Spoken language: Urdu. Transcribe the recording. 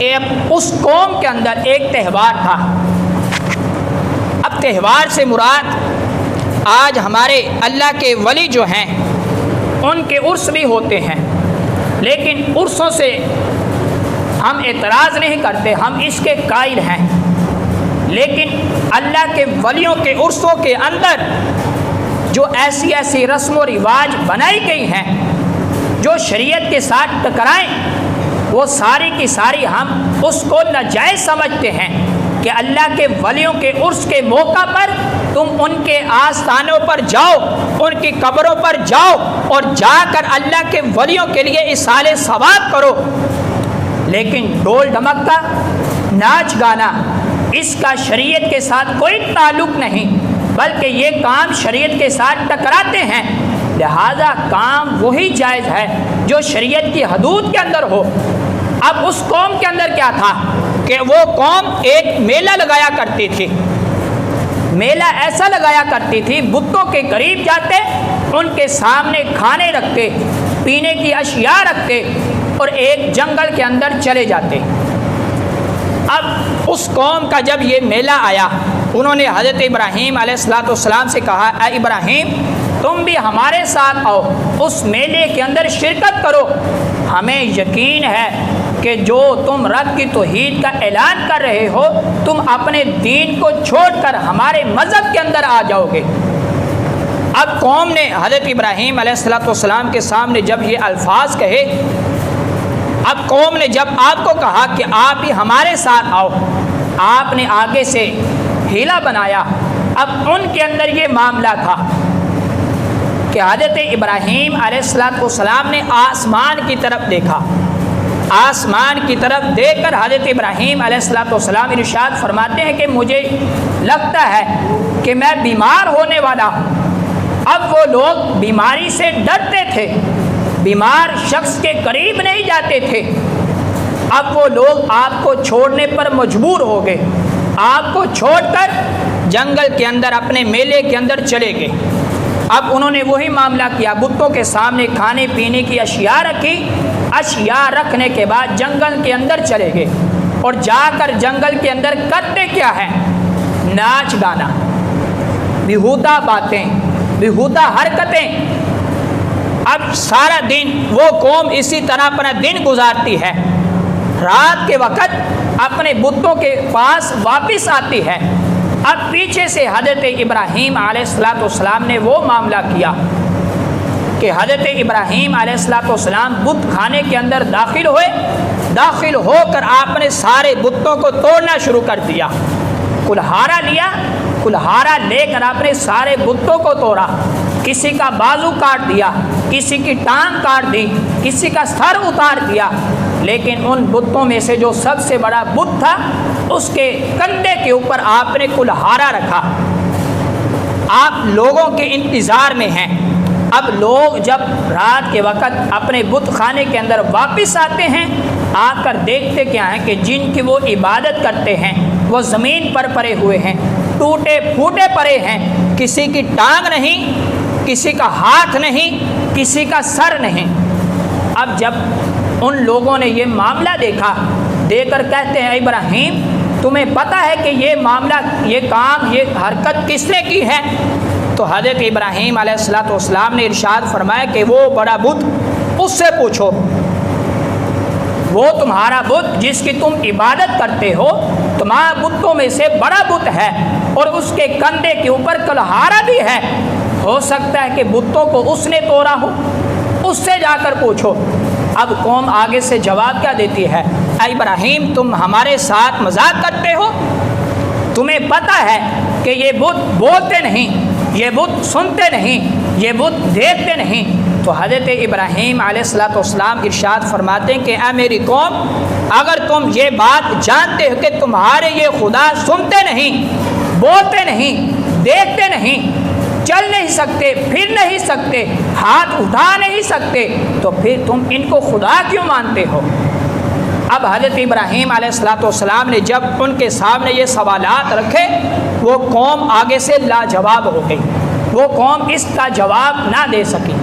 اس قوم کے اندر ایک تہوار تھا۔ اب تہوار سے مراد آج ہمارے اللہ کے ولی جو ہیں ان کے عرس بھی ہوتے ہیں، لیکن عرسوں سے ہم اعتراض نہیں کرتے، ہم اس کے قائل ہیں، لیکن اللہ کے ولیوں کے عرسوں کے اندر جو ایسی رسم و رواج بنائی گئی ہیں جو شریعت کے ساتھ ٹکرائیں، وہ ساری کی ساری ہم اس کو ناجائز سمجھتے ہیں کہ اللہ کے ولیوں کے عرس کے موقع پر تم ان کے آستانوں پر جاؤ، ان کی قبروں پر جاؤ اور جا کر اللہ کے ولیوں کے لیے ایصال ثواب کرو، لیکن ڈول ڈھمکا، ناچ گانا، اس کا شریعت کے ساتھ کوئی تعلق نہیں، بلکہ یہ کام شریعت کے ساتھ ٹکراتے ہیں، لہذا کام وہی جائز ہے جو شریعت کی حدود کے اندر ہو۔ اب اس قوم کے اندر کیا تھا کہ وہ قوم ایک میلہ لگایا کرتی تھی، میلہ ایسا لگایا کرتی تھی، بتوں کے قریب جاتے، ان کے سامنے کھانے رکھتے، پینے کی اشیاء رکھتے اور ایک جنگل کے اندر چلے جاتے۔ اب اس قوم کا جب یہ میلہ آیا، انہوں نے حضرت ابراہیم علیہ السلام سے کہا، اے ابراہیم تم بھی ہمارے ساتھ آؤ، اس میلے کے اندر شرکت کرو، ہمیں یقین ہے کہ جو تم رب کی توحید کا اعلان کر رہے ہو، تم اپنے دین کو چھوڑ کر ہمارے مذہب کے اندر آ جاؤ گے۔ اب قوم نے حضرت ابراہیم علیہ السلام کے سامنے جب یہ الفاظ کہے، اب قوم نے جب آپ کو کہا کہ آپ ہی ہمارے ساتھ آؤ، آپ نے آگے سے ہیلا بنایا۔ اب ان کے اندر یہ معاملہ تھا کہ حضرت ابراہیم علیہ السلام نے آسمان کی طرف دیکھا، آسمان کی طرف دیکھ کر حضرت ابراہیم علیہ السلام ارشاد فرماتے ہیں کہ مجھے لگتا ہے کہ میں بیمار ہونے والا ہوں۔ اب وہ لوگ بیماری سے ڈرتے تھے، بیمار شخص کے قریب نہیں جاتے تھے۔ اب وہ لوگ آپ کو چھوڑنے پر مجبور ہو گئے، آپ کو چھوڑ کر جنگل کے اندر اپنے میلے کے اندر چلے گئے۔ اب انہوں نے وہی معاملہ کیا، بتوں کے سامنے کھانے پینے کی اشیاء رکھی، اشیاء رکھنے کے بعد جنگل کے اندر چلے گئے، اور جا کر جنگل کے اندر کرتے کیا ہے؟ ناچ گانا، بیہودہ باتیں، بیہودہ حرکتیں۔ اب سارا دن وہ قوم اسی طرح اپنا دن گزارتی ہے، رات کے وقت اپنے بتوں کے پاس واپس آتی ہے۔ اب پیچھے سے حضرت ابراہیم علیہ السلام نے وہ معاملہ کیا کہ حضرت ابراہیم علیہ السلام بت خانے کے اندر داخل ہوئے، داخل ہو کر آپ نے سارے بتوں کو توڑنا شروع کر دیا، کلہارا لیا، کلہارا لے کر آپ نے سارے بتوں کو توڑا، کسی کا بازو کاٹ دیا، کسی کی ٹانگ کاٹ دی، کسی کا سر اتار دیا، لیکن ان بتوں میں سے جو سب سے بڑا بت تھا اس کے کندھے کے اوپر آپ نے کلہارا رکھا۔ آپ لوگوں کے انتظار میں ہیں۔ اب لوگ جب رات کے وقت اپنے بت خانے کے اندر واپس آتے ہیں، آ کر دیکھتے کیا ہیں کہ جن کی وہ عبادت کرتے ہیں وہ زمین پر پڑے ہوئے ہیں، ٹوٹے پھوٹے پڑے ہیں، کسی کی ٹانگ نہیں، کسی کا ہاتھ نہیں، کسی کا سر نہیں۔ اب جب ان لوگوں نے یہ معاملہ دیکھا، دیکھ کر کہتے ہیں ابراہیم تمہیں پتہ ہے کہ یہ معاملہ، یہ کام، یہ حرکت کس نے کی ہے؟ تو حضرت ابراہیم علیہ السلام نے ارشاد فرمایا کہ وہ بڑا بت، اس سے پوچھو، وہ تمہارا بت جس کی تم عبادت کرتے ہو، تمہارا بتوں میں سے بڑا بت ہے اور اس کے کندھے کے اوپر کلہارا بھی ہے، ہو سکتا ہے کہ بتوں کو اس نے توڑا ہو، اس سے جا کر پوچھو۔ اب قوم آگے سے جواب کیا دیتی ہے؟ اے ابراہیم تم ہمارے ساتھ مذاق کرتے ہو، تمہیں پتہ ہے کہ یہ بت بولتے نہیں، یہ بت سنتے نہیں، یہ بت دیکھتے نہیں۔ تو حضرت ابراہیم علیہ السلام ارشاد فرماتے ہیں کہ اے میری قوم، اگر تم یہ بات جانتے ہو کہ تمہارے یہ خدا سنتے نہیں، بولتے نہیں، دیکھتے نہیں، چل نہیں سکتے، پھر نہیں سکتے، ہاتھ اٹھا نہیں سکتے، تو پھر تم ان کو خدا کیوں مانتے ہو؟ اب حضرت ابراہیم علیہ السلام نے جب ان کے سامنے یہ سوالات رکھے، وہ قوم آگے سے لاجواب ہو گئی، وہ قوم اس کا جواب نہ دے سکی۔